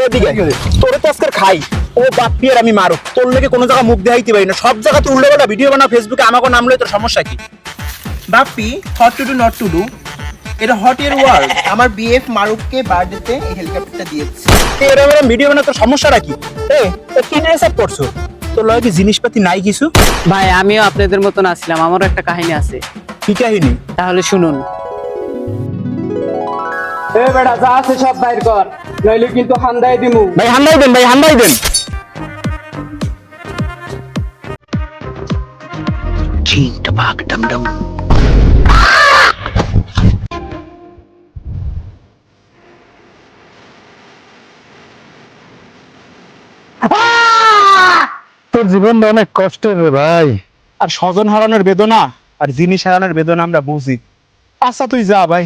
এদিকে তোরে তো আজকে খাই ও বাপ্পি আর আমি মারো তোর লেগে কোনো জায়গা মুখ দেখাইতে পারি না সব জায়গা তুই উল্টো পাল্টা ভিডিও বানা ফেসবুকে আমাকে নাম লই তোর সমস্যা কি Bappi hot to do not to do এটা হট এর ওয়ার্ল্ড আমার বিএফ মারুফকে বার্থডেতে এই হেলিকপ্টারটা দিয়েছে এরকম ভিডিও বানা তোর সমস্যাটা কি কি নিয়ে সব করছো তোর লগে কি জিনিসপাতি নাই কিছু ভাই আমিও আপনাদের মতন আসলাম, আমারও একটা কাহিনী আছে, কি কাহিনী তাহলে শুনুন। এ বেটা যা আছে সব বাইর কর, নইলে কিন্তু হান্দাই দিমু। ভাই হান্দাই দেন চিন্তা ভাগ ডম তোর জীবনটা অনেক কষ্টের রে ভাই। আর স্বজন হারানোর বেদনা আর জিনিস হারানোর বেদনা আমরা বুঝি। আচ্ছা তুই যা ভাই।